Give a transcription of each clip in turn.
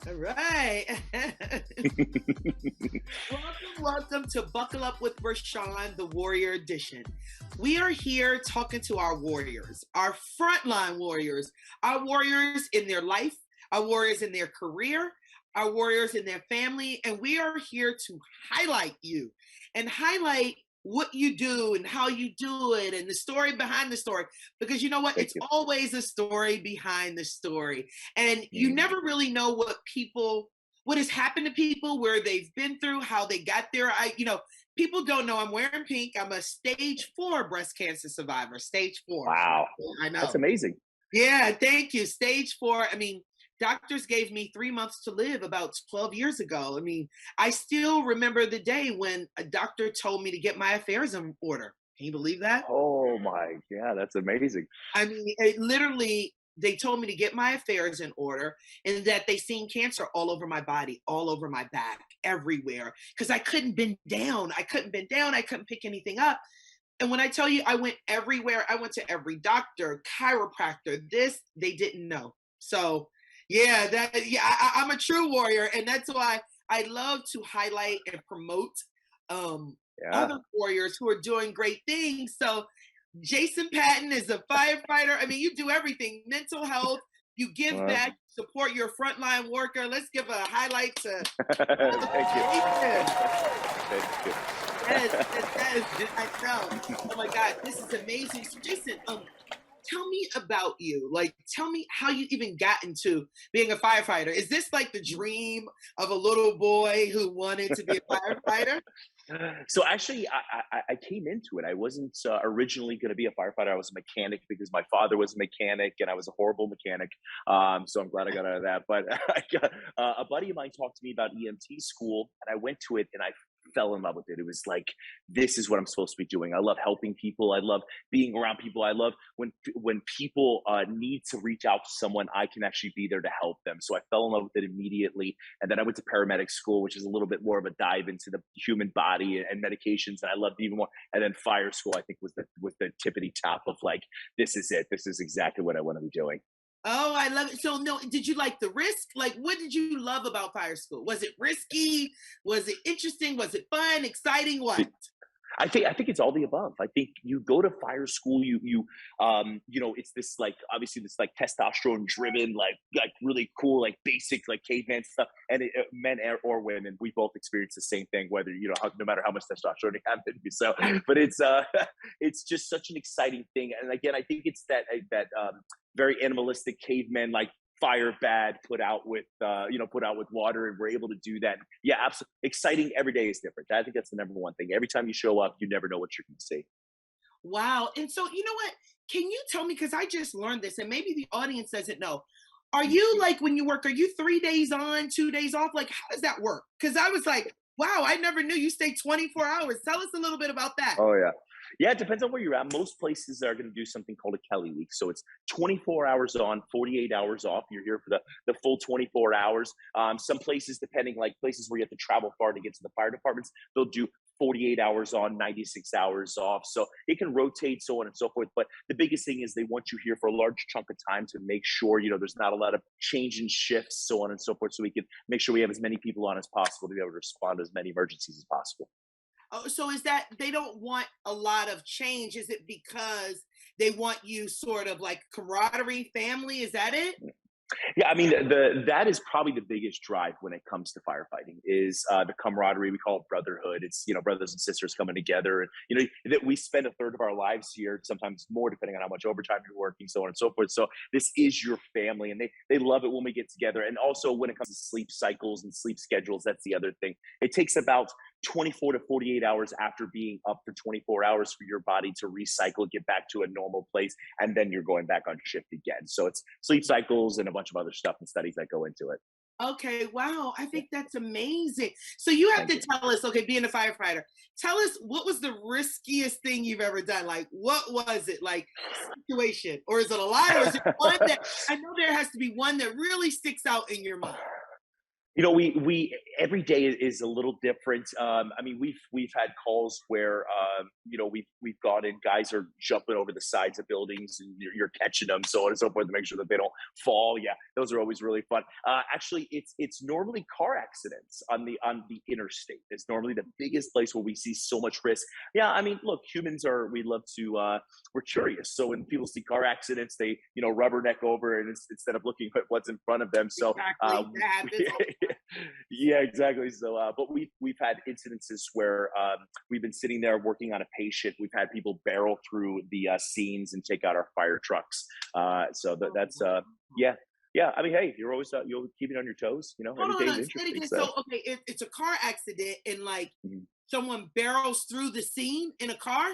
All right. Welcome to Buckle Up with Rashawn, the Warrior Edition. We are here talking to our warriors, our frontline warriors, our warriors in their life, our warriors in their career, our warriors in their family, and we are here to highlight you and highlight what you do and how you do it and the story behind the story, because you know what, Thank it's you. always a story behind the story, and you Mm. never really know what has happened to people, where they've been through, how they got there. People don't know I'm wearing pink. I'm a stage 4 breast cancer survivor. Stage 4. Wow. I That's know. amazing. Yeah, thank you. Stage 4. I mean, doctors gave me 3 months to live about 12 years ago. I mean, I still remember the day when a doctor told me to get my affairs in order. Can you believe that? Oh my, yeah, that's amazing. I mean, it literally, they told me to get my affairs in order, and that they seen cancer all over my body, all over my back, everywhere. Because I couldn't bend down. I couldn't bend down. I couldn't pick anything up. And when I tell you, I went everywhere. I went to every doctor, chiropractor. This they didn't know. So, yeah, I'm a true warrior, and that's why I love to highlight and promote Yeah. other warriors who are doing great things. So, Jason Patton is a firefighter. I mean, you do everything: mental health. You give Uh, back, support your frontline worker. Let's give a highlight to thank you. Jason. Thank you. Yes, yes, yes, I know. Oh my God, this is amazing. So, Jason, tell me about you. Like, tell me how you even got into being a firefighter. Is this like the dream of a little boy who wanted to be a firefighter? So actually, I came into it. I wasn't originally going to be a firefighter. I was a mechanic because my father was a mechanic, and I was a horrible mechanic. So I'm glad I got out of that. But a buddy of mine talked to me about EMT school, and I went to it, and I fell in love with it. It was like, this is what I'm supposed to be doing. I love helping people. I love being around people. I love when people need to reach out to someone, I can actually be there to help them. So I fell in love with it immediately. And then I went to paramedic school, which is a little bit more of a dive into the human body and medications. And I loved it even more. And then fire school, I think, was the tippity top of like, this is it. This is exactly what I want to be doing. Oh, I love it. So, no, did you like the risk? Like, what did you love about fire school? Was it risky? Was it interesting? Was it fun? Exciting? What? I think it's all the above. I think you go to fire school, it's this like obviously this like testosterone driven, like really cool, like basic like caveman stuff. And men or women, we both experience the same thing, whether no matter how much testosterone you have in you. So, but it's it's just such an exciting thing. And again, I think it's that very animalistic caveman like fire bad put out with water, and we're able to do that. Yeah, absolutely exciting. Every day is different. I think that's the number one thing. Every time you show up, you never know what you're going to see. Wow. And so, you know what? Can you tell me, because I just learned this and maybe the audience doesn't know. Are you like, when you work, are you 3 days on, 2 days off? Like, how does that work? Because I was like, wow, I never knew you stay 24 hours. Tell us a little bit about that. Oh yeah. Yeah, it depends on where you're at. Most places are going to do something called a Kelly week. So it's 24 hours on, 48 hours off. You're here for the full 24 hours. Some places, depending, like places where you have to travel far to get to the fire departments, they'll do 48 hours on, 96 hours off. So it can rotate, so on and so forth. But the biggest thing is they want you here for a large chunk of time to make sure, there's not a lot of change in shifts, so on and so forth. So we can make sure we have as many people on as possible to be able to respond to as many emergencies as possible. Oh, so is that they don't want a lot of change? Is it because they want you sort of like camaraderie, family? Is that it? Yeah, I mean the that is probably the biggest drive when it comes to firefighting is the camaraderie. We call it brotherhood. It's brothers and sisters coming together, and that we spend a third of our lives here, sometimes more depending on how much overtime you're working, so on and so forth. So this is your family, and they love it when we get together. And also when it comes to sleep cycles and sleep schedules, that's the other thing. It takes about 24 to 48 hours after being up for 24 hours for your body to recycle, get back to a normal place, and then you're going back on shift again. So it's sleep cycles and a bunch of other stuff and studies that go into it. Okay, wow. I think that's amazing. So you have Thank to you. tell us, okay, being a firefighter, tell us, what was the riskiest thing you've ever done? Like, what was it? Like, situation? Or is it a lot? Or is it one that, I know there has to be one that really sticks out in your mind? We every day is a little different. I mean, we've had calls where we've gone in, guys are jumping over the sides of buildings, and you're catching them, so on and so forth, to make sure that they don't fall. Yeah, those are always really fun. Actually, it's normally car accidents on the interstate. It's normally the biggest place where we see so much risk. Yeah, I mean, look, humans are we love to we're curious. So when people see car accidents, they rubberneck over, and instead of looking at what's in front of them. So Exactly. That happens. yeah, exactly. So, but we've had incidences where we've been sitting there working on a patient. We've had people barrel through the scenes and take out our fire trucks. So Oh, that's wow. yeah, yeah. I mean, hey, you're always you'll keep it on your toes. Every Hold day is on, say it interesting. again. So. So, okay, it's a car accident and like Mhm. someone barrels through the scene in a car?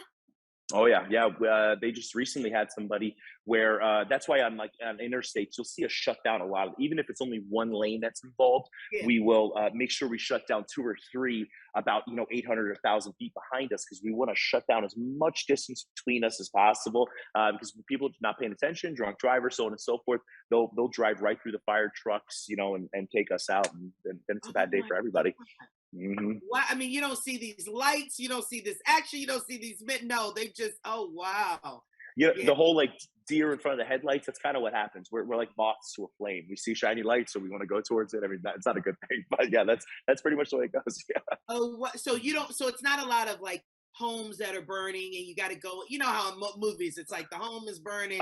Oh yeah, yeah. They just recently had somebody where that's why on like on interstates you'll see us shut down a lot. Even if it's only one lane that's involved, Yeah. we will make sure we shut down two or three about 800 or 1,000 feet behind us because we want to shut down as much distance between us as possible. Because people not paying attention, drunk drivers, so on and so forth, they'll drive right through the fire trucks, and take us out, and then it's a Oh bad day my for everybody. God. Hmm. Why? I mean, you don't see these lights, you don't see this action, you don't see these men. No, they just, oh wow. Yeah. The whole like deer in front of the headlights. That's kind of what happens. We're like moths to a flame. We see shiny lights, so we want to go towards it. I mean, it's not a good thing, but yeah, that's pretty much the way it goes. Yeah. Oh, what? So you don't. So it's not a lot of like homes that are burning, and you got to go. You know how in movies, it's like the home is burning.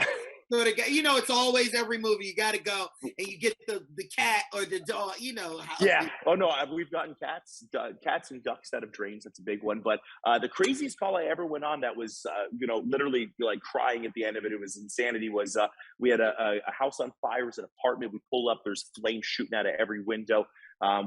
So it's always every movie you got to go, and you get the cat or the dog. You know how. Yeah. Oh no, we've gotten cats and ducks out of drains. That's a big one. But the craziest call I ever went on that was, literally like crying at the end of it. It was insanity. Was we had a house on fire. It was an apartment. We pull up. There's flames shooting out of every window.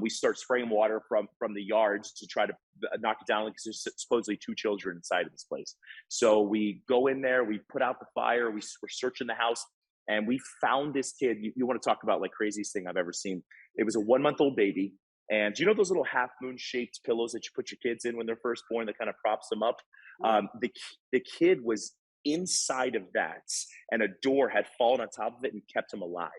We start spraying water from the yards to try to knock it down because there's supposedly two children inside of this place. So we go in there. We put out the fire. We're searching the house. And we found this kid. You want to talk about like craziest thing I've ever seen. It was a 1 month old baby. And do you know those little half moon shaped pillows that you put your kids in when they're first born that kind of props them up? Yeah. The kid was inside of that, and a door had fallen on top of it and kept him alive.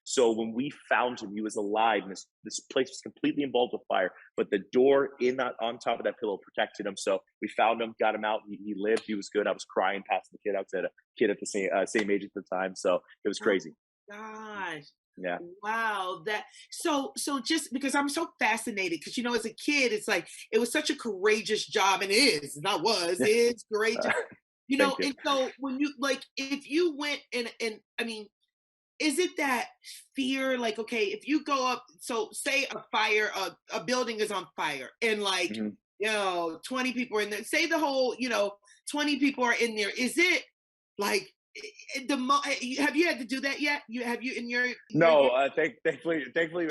So when we found him, he was alive. And this place was completely involved with fire, but the door in that on top of that pillow protected him. So we found him, got him out. He lived. He was good. I was crying, passing the kid out. 'Cause I had a kid at the same age at the time, so it was Oh crazy. gosh. Yeah. Wow, that so just because I'm so fascinated because as a kid it's like it was such a courageous job and it is not was Yeah. is courageous Thank you. and so when you like if you went and I mean is it that fear like okay if you go up so say a fire a building is on fire and like Mhm. 20 people are in there say the whole 20 people are in there is it like have you had to do that yet you have you in your No, year. thankfully,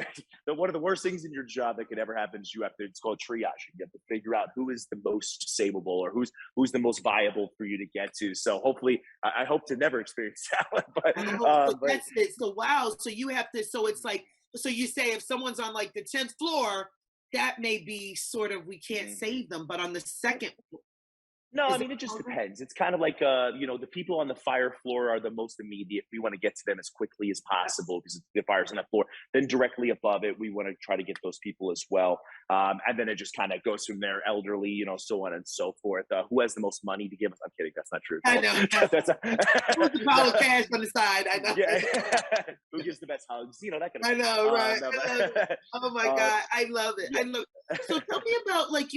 one of the worst things in your job that could ever happen is you have to. It's called triage. You have to figure out who is the most savable or who's the most viable for you to get to. So hopefully, I hope to never experience that one. But Oh, so but that's it. So wow. So you have to. So it's like. So you say if someone's on like the 10th floor, that may be sort of we can't mm, save them, but on the second, no, I is it mean, it just harder? depends. It's kind of like, the people on the fire floor are the most immediate. We want to get to them as quickly as possible because the fire's on that floor. Then directly above it, we want to try to get those people as well. And then it just kind of goes from there, elderly, so on and so forth. Who has the most money to give us? I'm kidding. That's not true. I No, know. that's With the no. pile of cash on the side. I know. Yeah. Who gives the best hugs? That kind of I thing. know, right? No, I love it. but Oh my uh, God, I love it. yeah. I look. So tell me about like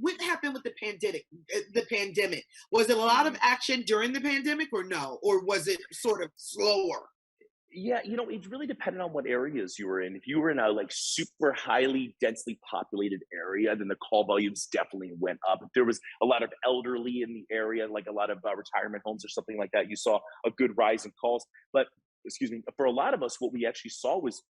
what happened with the pandemic. The pandemic was it a lot of Mhm. action during the pandemic or no, or was it sort of slower? Yeah, it really depended on what areas you were in. If you were in a like super highly densely populated area, then the call volumes definitely went up. If there was a lot of elderly in the area, like a lot of retirement homes or something like that, you saw a good rise in calls. But excuse me, for a lot of us, what we actually saw was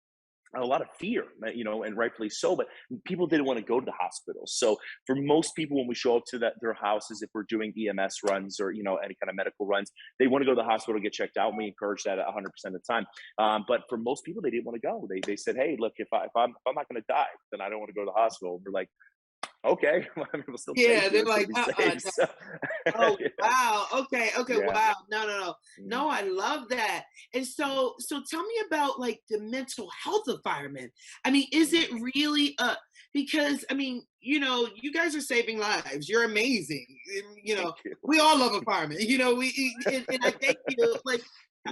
a lot of fear, and rightfully so. But people didn't want to go to the hospital. So for most people, when we show up to their houses, if we're doing EMS runs or any kind of medical runs, they want to go to the hospital to get checked out. And we encourage that 100% of the time. But for most people, they didn't want to go. They said, "Hey, look, if I'm not going to die, then I don't want to go to the hospital." We're like, Okay, well, I mean, we'll still take Yeah, you. they're It's gonna like, be safe. So, oh, yeah, wow. Okay, okay, yeah. wow. No, no, no. Mhm. No, I love that. And so tell me about like the mental health of firemen. I mean, is it Mhm. really because I mean, you guys are saving lives. You're amazing. Thank you. We all love a fireman. And I thank you. Like,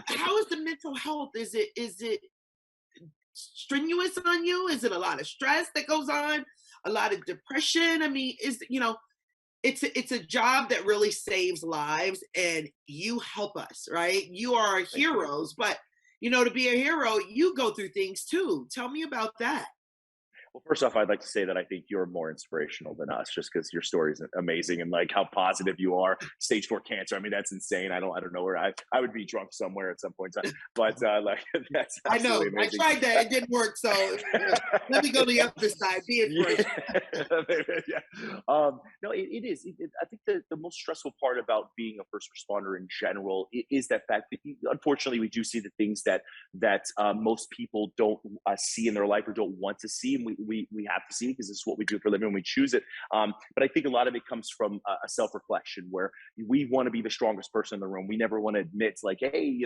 how is the mental health? Is it strenuous on you? Is it a lot of stress that goes on? A lot of depression? I mean, it's a job that really saves lives and you help us, right? You are our Thank you. heroes, but to be a hero, you go through things too. Tell me about that. Well, first off, I'd like to say that I think you're more inspirational than us, just because your story is amazing and like how positive you are. Stage 4 cancer. I mean, that's insane. I don't know where I would be drunk somewhere at some point in time, but like that's I know. absolutely I amazing. tried that. It didn't work. So let me go to the other side. Be Yeah, inspirational. yeah. No, it is. I think the most stressful part about being a first responder in general is that fact that unfortunately we do see the things that most people don't see in their life or don't want to see, and we have to see because it's what we do for a living and we choose it. But I think a lot of it comes from a self reflection where we want to be the strongest person in the room. We never want to admit like, hey,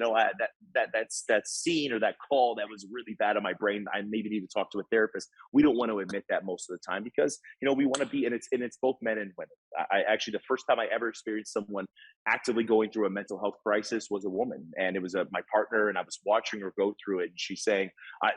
that scene or that call that was really bad on my brain. I maybe need to talk to a therapist. We don't want to admit that most of the time because we want to be, and it's both men and women. I actually, the first time I ever experienced someone actively going through a mental health crisis was a woman, and it was my partner, and I was watching her go through it, and she's saying,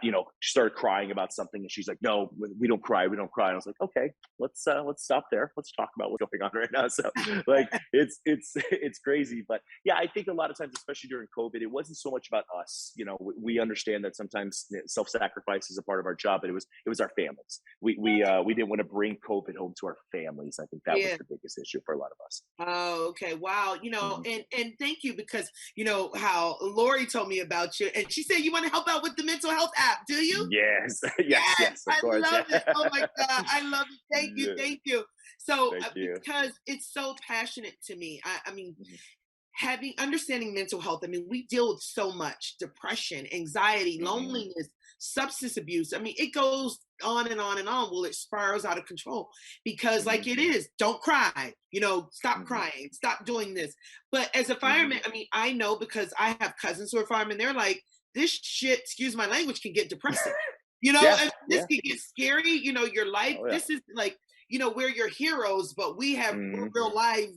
she started crying about something, and she's like, "No, we don't cry, we don't cry." And I was like, "Okay, let's stop there. Let's talk about what's going on right now." So, like, it's crazy, but yeah, I think a lot of times, especially during COVID, it wasn't so much about us. We understand that sometimes self-sacrifice is a part of our job, but it was our families. We didn't want to bring COVID home to our families. I think that was Yeah. the biggest issue for a lot of us. Oh, okay. Wow. Mhm. And thank you because you know how Lori told me about you, and she said you want to help out with the mental health app. Do you? Yes, yes, Yes, yes, of I course. love it. Oh my Yeah. God, I love it. Thank you, Yeah. thank you. So Thank you. because it's so passionate to me, I mean, Mhm. having understanding mental health. I mean, we deal with so much depression, anxiety, Mhm. loneliness, substance abuse. I mean, it goes on and on and on. Well, it spirals out of control because, like Mhm. it is, don't cry. Stop Mhm. crying, stop doing this. But as a Mhm. fireman, I mean, I know because I have cousins who are firemen. They're like, this shit, excuse my language, can get depressing. Yeah, And this yeah. can get scary. Your life. Oh, yeah. This is like, we're your heroes, but we're Mhm. real life.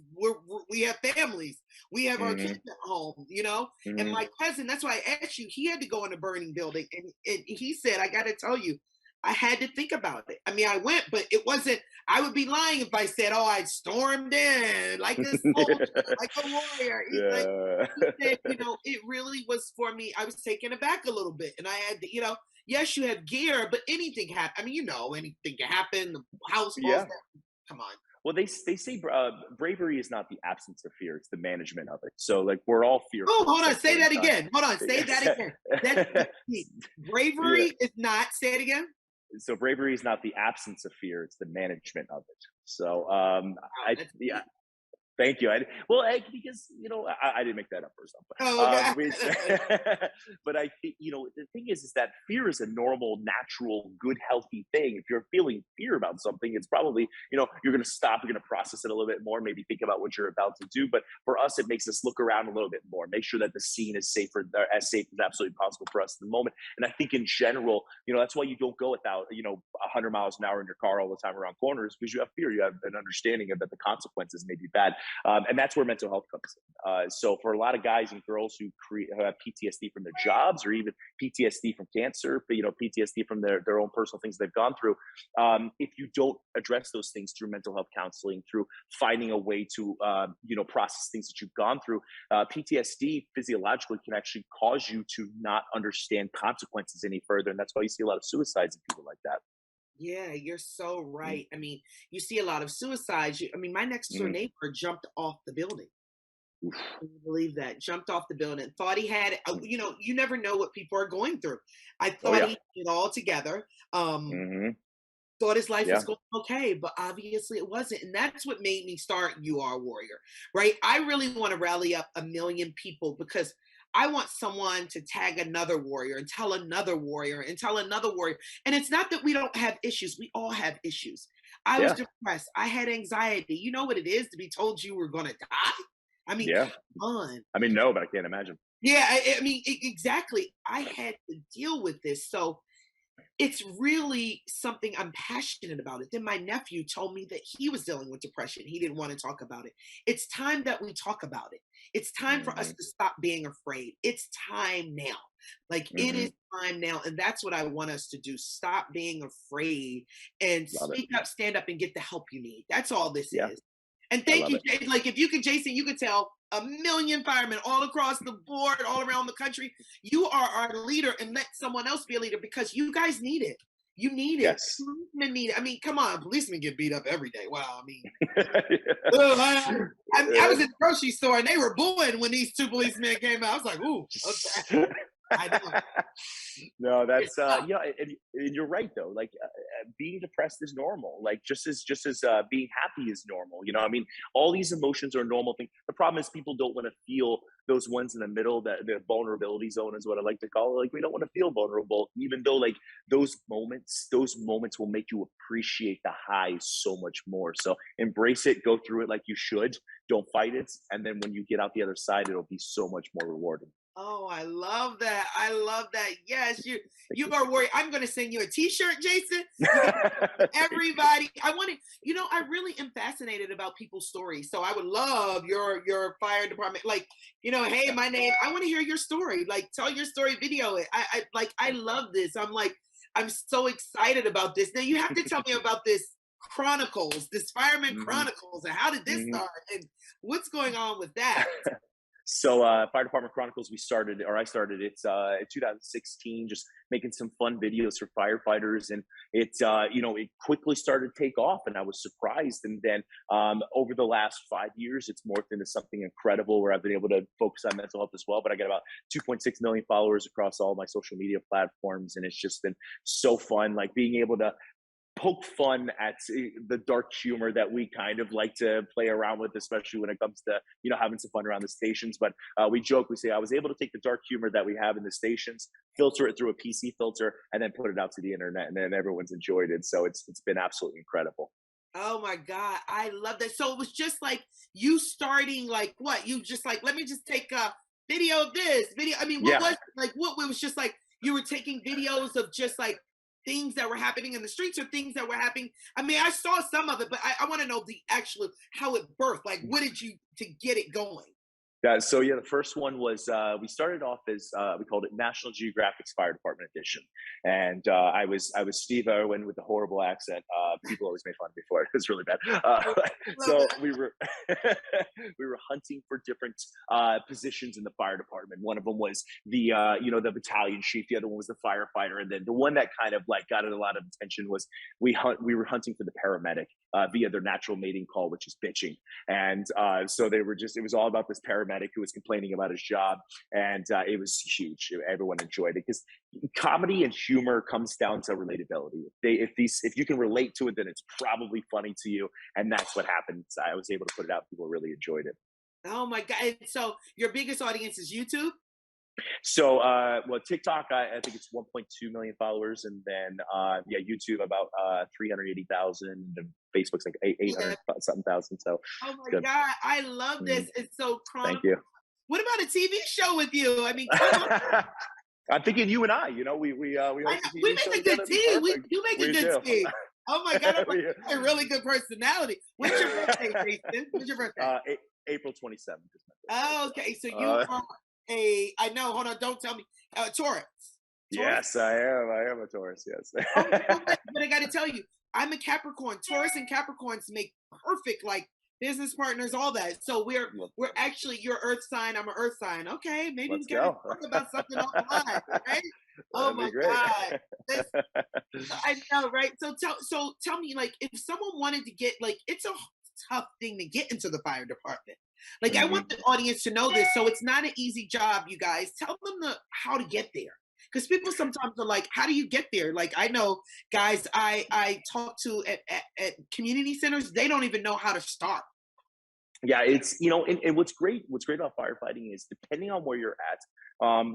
We have families. We have our kids Mhm. at home. And Mhm. my cousin, that's why I asked you, he had to go in a burning building. And he said, I got to tell you, I had to think about it. I mean, I went, but it wasn't, I would be lying if I said, oh, I stormed in like a soldier, like a warrior. Yeah. He said, it really was for me. I was taken aback a little bit. And I had to, yes, you have gear, but anything happen. I mean, anything can happen. The house falls Yeah. down. Come on. Well, they say bravery is not the absence of fear; it's the management of it. So, like, we're all Oh, fearful at hold on. some Say point that in time. again. Hold on. Say that Yes. again. That's Yeah. bravery is not. Say it again. So bravery is not the absence of fear; it's the management of it. So, Wow, I that's yeah, deep. thank you. Because I didn't make that up first off, Oh, but God. but I think the thing is that fear is a normal, natural, good, healthy thing. If you're feeling fear about something, it's probably you're going to stop, you're going to process it a little bit more, maybe think about what you're about to do. But for us, it makes us look around a little bit more, make sure that the scene is as safe as absolutely possible for us in the moment. And I think in general, that's why you don't go without 100 miles an hour in your car all the time around corners because you have fear, you have an understanding of that the consequences may be bad. And that's where mental health comes in. So for a lot of guys and girls who have PTSD from their jobs or even PTSD from cancer, but PTSD from their own personal things they've gone through, if you don't address those things through mental health counseling, through finding a way to process things that you've gone through, PTSD physiologically can actually cause you to not understand consequences any further, and that's why you see a lot of suicides and people like that. Yeah, you're so right. I mean, you see a lot of suicides. I mean, my next door Mm-hmm. neighbor jumped off the building. Can you believe that? Jumped off the building. Thought he had it. You never know what people are going through. I Oh thought he yeah. had it all together. Hmm. Thought his life was Yeah. going okay, but obviously it wasn't. And that's what made me start You Are a Warrior, right? I really want to rally up a million people because I want someone to tag another warrior and tell another warrior and tell another warrior. And it's not that we don't have issues, we all have issues. I was Yeah. depressed. I had anxiety. You know what it is to be told you were going to die? I mean, Yeah. come on. I mean, no, but I can't imagine. Yeah, I mean, exactly. I had to deal with this. So it's really something I'm passionate about it. Then my nephew told me that he was dealing with depression. He didn't want to talk about it. It's time that we talk about it. It's time for us Hmm. to stop being afraid. It's time now. Like it is Hmm. time now. And that's what I want us to do. Stop being afraid and Love it. speak up, stand up, and get the help you need. That's all this Yeah, is. And I thank love you, it. Like if you could, Jason, you could tell a million firemen all across the board, all around the country, you are our leader, and let someone else be a leader because you guys need it. You need it. Yes. Policemen need it. I mean, come on, policemen get beat up every day. Wow. I mean, Yeah. ugh, I was in the grocery store and they were booing when these two policemen came out. I was like, ooh, okay. I know. No, It's that's tough. yeah, and you're right though. Like being depressed is normal. Like just as being happy is normal. You know, I mean, all these emotions are a normal thing. The problem is people don't want to feel those ones in the middle. That the vulnerability zone is what I like to call it. Like we don't want to feel vulnerable, even though like those moments will make you appreciate the highs so much more. So embrace it, go through it like you should. Don't fight it, and then when you get out the other side, it'll be so much more rewarding. Oh, I love that. I love that. Yes, Thank you you. are worried. I'm gonna send you a t-shirt, Jason. You can Thank you. everybody. I want to, I really am fascinated about people's stories. So I would love your fire department. Like, hey, Yeah. my name. I want to hear your story. Like, tell your story, video it. I love this. I'm so excited about this. Now you have to tell me about this Fireman Hmm. Chronicles, and how did this Hmm. start, and what's going on with that? So, Fire Department Chronicles, we started, or I started it in 2016, just making some fun videos for firefighters, and it quickly started to take off, and I was surprised. And then over the last 5 years, it's morphed into something incredible where I've been able to focus on mental health as well. But I got about 2.6 million followers across all my social media platforms, and it's just been so fun, like being able to poke fun at the dark humor that we kind of like to play around with, especially when it comes to having some fun around the stations. But we joke, we say I was able to take the dark humor that we have in the stations, filter it through a PC filter, and then put it out to the internet, and then everyone's enjoyed it. So it's been absolutely incredible. Oh my God, I love that. So it was just like you starting, like what? You just like, let me just take a video of this video. I mean, what Yeah. was like what it was just like you were taking videos of just like things that were happening in the streets or things that were happening. I mean, I saw some of it, but I want to know the actual how it birthed. Like, what did you to get it going? Yeah, so yeah, the first one was we started off as we called it National Geographic's Fire Department Edition, and I was Steve Irwin with the horrible accent. People always made fun of me for it. It was really bad. I love So that. we were we were hunting for different positions in the fire department. One of them was the battalion chief. The other one was the firefighter, and then the one that kind of like got a lot of attention was we were hunting for the paramedic via their natural mating call, which is bitching. And so it was all about this paramedic who was complaining about his job. And it was huge. Everyone enjoyed it because comedy and humor comes down to relatability. If you can relate to it, then it's probably funny to you. And that's what happened. So I was able to put it out. People really enjoyed it. Oh my God. And so your biggest audience is YouTube? So, well, TikTok, I think it's 1.2 million followers, and then yeah, YouTube about 380,000, and Facebook's like 800 something thousand. So Oh it's my good. God, I love Mm, this. It's so thank chronicle. you. What about a TV show with you? I mean, come on. I'm thinking you and I. We I host know a we TV show make a good together. It'd be team. We perfect. do make a We good do. team. Oh my God, I'm like, We- you have a really good personality. When's your birthday, Jason? When's your birthday? April 27th is my birthday. Oh, So okay. So you are uh, I know, hold on, don't tell me. Taurus. Taurus? yes, I am. I am a Taurus. Yes. Oh, you know what? But I got to tell you, I'm a Capricorn. Taurus and Capricorns make perfect like business partners, all that. So we're actually your Earth sign. I'm an Earth sign. Okay, maybe we Let's got to go. talk about something offline, right? Oh That'd be my great. God. This, I know, right? So tell me, like, if someone wanted to get like, it's a tough thing to get into the fire department. Like, I want Mhm. the audience to know this, so it's not an easy job. You guys tell them how to get there, because people sometimes are like, "How do you get there?" Like, I know guys I talk to at community centers, they don't even know how to start. Yeah, it's and what's great about firefighting is depending on where you're at,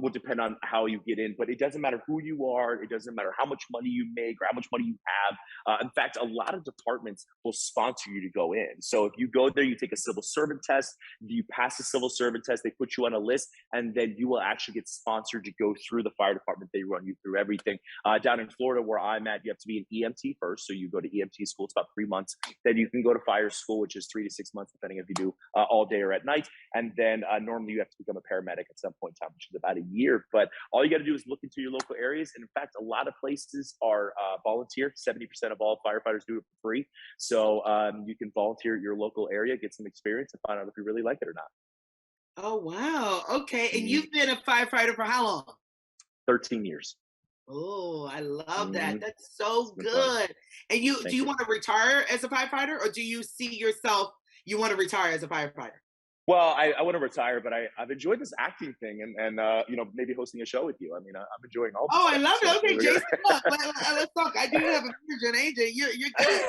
will depend on how you get in, but it doesn't matter who you are, it doesn't matter how much money you make or how much money you have. In fact, a lot of departments will sponsor you to go in. So if you go there, you take a civil servant test, you pass the civil servant test, they put you on a list, and then you will actually get sponsored to go through the fire department. They run you through everything. Down in Florida, where I'm at, you have to be an EMT first, so you go to EMT school. It's about 3 months. Then you can go to fire school, which is 3 to 6 months, depending if you do all day or at night. And then normally you have to become a paramedic at some point in time, which is about a year. But all you got to do is look into your local areas. And in fact, a lot of places are volunteer. 70% of all firefighters do it for free. So you can volunteer at your local area, get some experience, and find out if you really like it or not. Oh, wow. Okay. And Mm, you've been a firefighter for how long? 13 years. Oh, I love that. Mm, That's it's so been fun. good. And you do Thank you you. want to retire as a firefighter, or do you see yourself you want to retire as a firefighter? Well, I want to retire, but I've enjoyed this acting thing and maybe hosting a show with you. I mean, I'm enjoying all this Oh, I stuff. love So it. Okay, we're gonna. Jason, look, let's talk. I do have a manager and agent. You're good.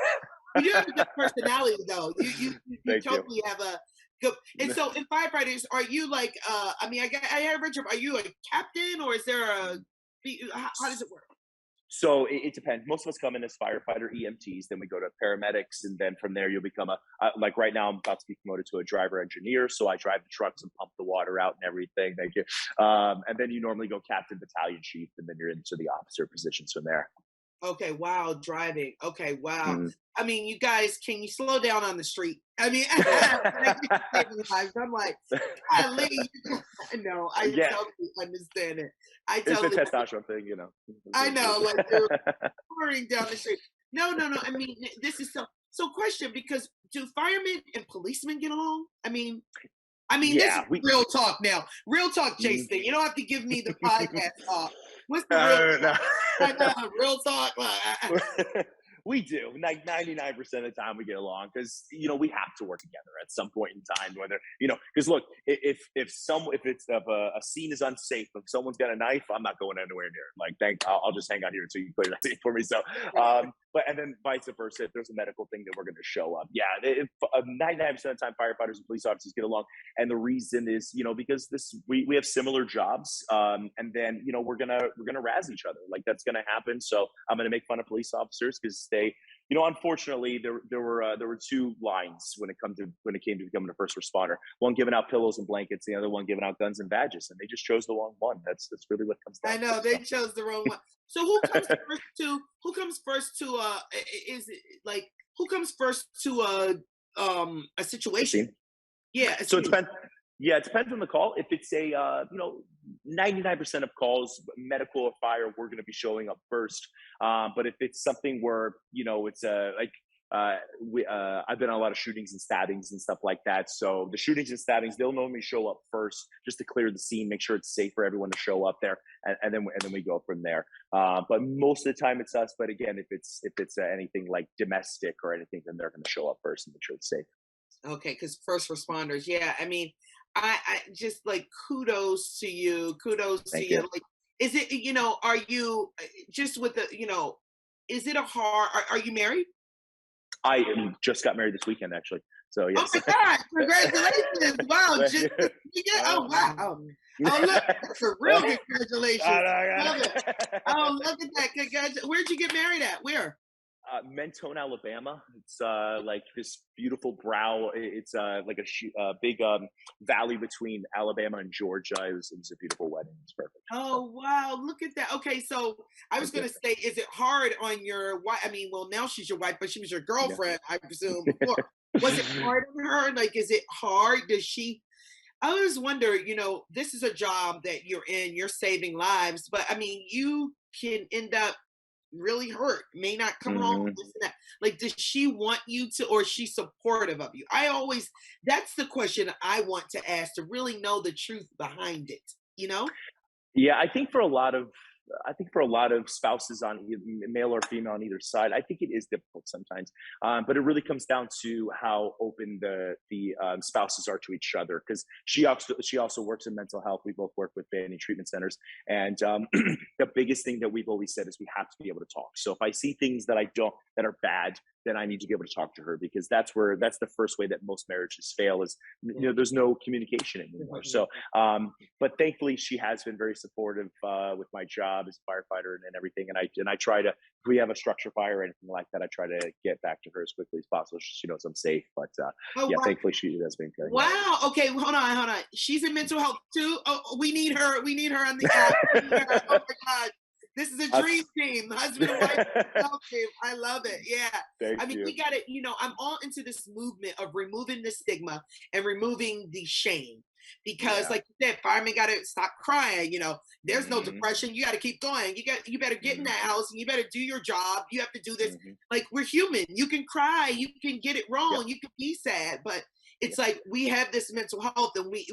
You do have a good personality, though. You Thank you. totally have a good. And so, in firefighters, are you like? I mean, I have Richard. Are you a captain, or is there a? How does it work? So it depends. Most of us come in as firefighter EMTs, then we go to paramedics, and then from there you'll become like right now I'm about to be promoted to a driver engineer. So I drive the trucks and pump the water out and everything. Thank you. And then you normally go captain, battalion chief, and then you're into the officer positions from there. Okay, wow, driving. Okay, wow. Mhm. I mean, you guys, can you slow down on the street? I mean, when it gets to saving lives, I'm like, golly, no, I Yeah, totally understand it. I it's a totally, testosterone thing, you know. I know, like you're pouring down the street. No, no, no. I mean, this is so. So, question: because do firemen and policemen get along? I mean, this is Yeah, we. real talk now. Real talk, Mm. Jason. You don't have to give me the podcast talk. What's the real No. talk? I know, real talk. We do. Like 99% of the time we get along because we have to work together at some point in time. Whether because look, if a scene is unsafe, if someone's got a knife, I'm not going anywhere near. Like, I'll just hang out here until you clear that thing for me. So, but and then vice versa, if there's a medical thing, that we're going to show up. Yeah, if 99% of the time firefighters and police officers get along, and the reason is because we have similar jobs, and then we're gonna razz each other. Like, that's gonna happen. So I'm gonna make fun of police officers because they, unfortunately, there were two lines when it came to becoming a first responder. One giving out pillows and blankets, the other one giving out guns and badges, and they just chose the wrong one. That's really what it comes down I to. know So. they chose the wrong one. So who comes first to is it like who comes first to a A situation? scene. Yeah, a So it scene. depends. Yeah, it depends on the call. If it's 99% of calls, medical or fire, we're going to be showing up first. But if it's something where it's like I've been on a lot of shootings and stabbings and stuff like that. So the shootings and stabbings, they'll normally show up first just to clear the scene, make sure it's safe for everyone to show up there, and then we go from there. But most of the time it's us. But again, if it's anything like domestic or anything, then they're going to show up first and make sure it's safe. Okay, because first responders. Yeah, I mean, I just like kudos to you. Kudos to Thank you. you. Like, is it are you just with the is it a hard? Are you married? Just got married this weekend, actually. So Oh yes. my God! Congratulations! Wow, Thank just you. this weekend. Oh wow! Oh look, I that's a real congratulations. Love it. know. Oh look at that! Where'd you get married at? Where? Mentone, Alabama. It's like this beautiful It's like a big valley between Alabama and Georgia. It was a beautiful wedding. It's perfect. So Oh wow! Look at that. Okay, so I was thank you. gonna say, is it hard on your wife? I mean, well, now she's your wife, but she was your Yeah. girlfriend, I presume, before. Was it hard on her? Like, is it hard? Does she? I always wonder. This is a job that you're in. You're saving lives, but I mean, you can end up really hurt, may not come home, Mhm. this and that. Like, does she want you to, or is she supportive of you? That's the question I want to ask to really know the truth behind it, you know? Yeah, I think for a lot of spouses male or female on either side, I think it is difficult sometimes. But it really comes down to how open the spouses are to each other. Because she also works in mental health. We both work with family treatment centers, and the biggest thing that we've always said is we have to be able to talk. So if I see things that I don't that are bad, then I need to be able to talk to her, because that's the first way that most marriages fail is, there's no communication anymore. So, but thankfully she has been very supportive with my job as a firefighter and everything. And I try to, if we have a structure fire or anything like that, I try to get back to her as quickly as possible. She knows I'm safe, but Oh, yeah, wow. thankfully she has been good. Wow. Okay, hold on. She's in mental health too. Oh, we need her. We need her on the app. We need her. Oh my God. This is a Uh, dream team. Husband and wife health team. I love it. Yeah. Thank I mean, you. we got it. I'm all into this movement of removing the stigma and removing the shame. Because, Yeah. like you said, firemen got to stop crying. There's no Hmm. depression. You got to keep going. You better get in Hmm. that house and you better do your job. You have to do this. Hmm. Like, we're human. You can cry. You can get it Yep. wrong. You can be sad. But it's Yep. like we have this mental health and we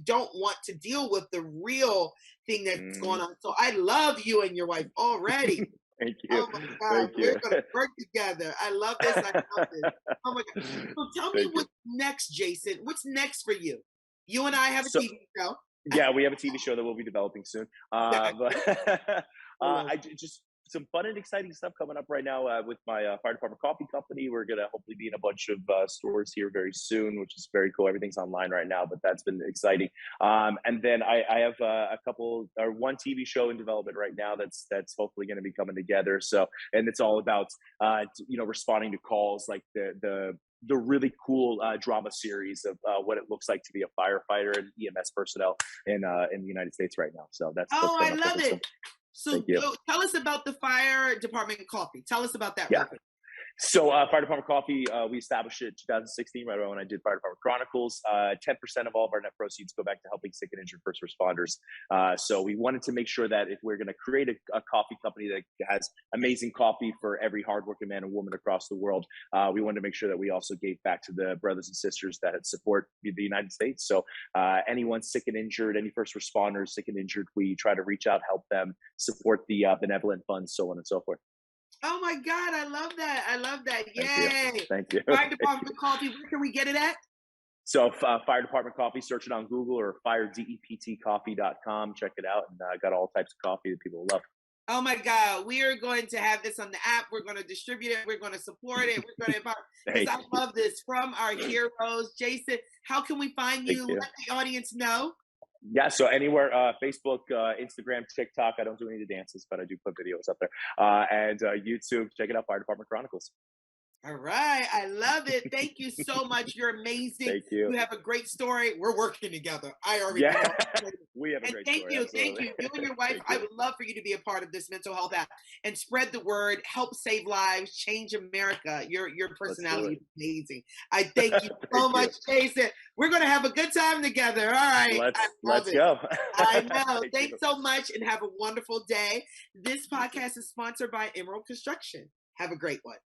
don't want to deal with the real thing that's going Hmm. on. So I love you and your wife already. Thank you. Oh my God, Thank we're you. gonna work together. I love this. I love this. Oh my God. So tell me Thank you. what's next, Jason. What's next for you? You and I have a So TV show. yeah, we have a TV show that we'll be developing soon. But Exactly. I love just some fun and exciting stuff coming up right now with my fire department coffee company. We're gonna hopefully be in a bunch of stores here very soon, which is very cool. Everything's online right now, but that's been exciting. And then I have a couple or one TV show in development right now that's hopefully going to be coming together. So, and it's all about responding to calls, like the really cool drama series of what it looks like to be a firefighter and EMS personnel in the United States right now. So that's Oh, I coming up love hopefully soon. it. So Thank you. tell us about the fire department coffee. Tell us about that Yeah. real quick. So, Fire Department Coffee, we established it in 2016, right around when I did Fire Department Chronicles. 10% of all of our net proceeds go back to helping sick and injured first responders. So, we wanted to make sure that if we're going to create a coffee company that has amazing coffee for every hardworking man and woman across the world, we wanted to make sure that we also gave back to the brothers and sisters that support the United States. So, anyone sick and injured, any first responders sick and injured, we try to reach out, help them, support the benevolent funds, so on and so forth. Oh my God, I love that. I love that. Thank you. Yay. Thank you. Fire Thank you. department coffee. Where can we get it at? So, Fire Department Coffee, search it on Google or firedeptcoffee.com. Check it out. And I got all types of coffee that people love. Oh my God, we are going to have this on the app. We're going to distribute it. We're going to support it. We're going to, because Thank I you. love this from our heroes. Jason, how can we find Thank you? you. Let the audience know. Yeah, so anywhere, Facebook, Instagram, TikTok. I don't do any of the dances, but I do put videos up there. And YouTube, check it out, Fire Department Chronicles. All right. I love it. Thank you so much. You're amazing. Thank you. You have a great story. We're working together. I already Yeah, know. we have a And great thank story. you. Thank Absolutely. you. You and your wife, Thank I you. would love for you to be a part of this mental health app and spread the word, help save lives, change America. Your Let's do personality it. is amazing. I thank you so Thank much, you. Jason. We're going to have a good time together. All right. I love Let's it. go. I know. Thank Thanks you. so much and have a wonderful day. This You too. podcast is sponsored by Emerald Construction. Have a great one.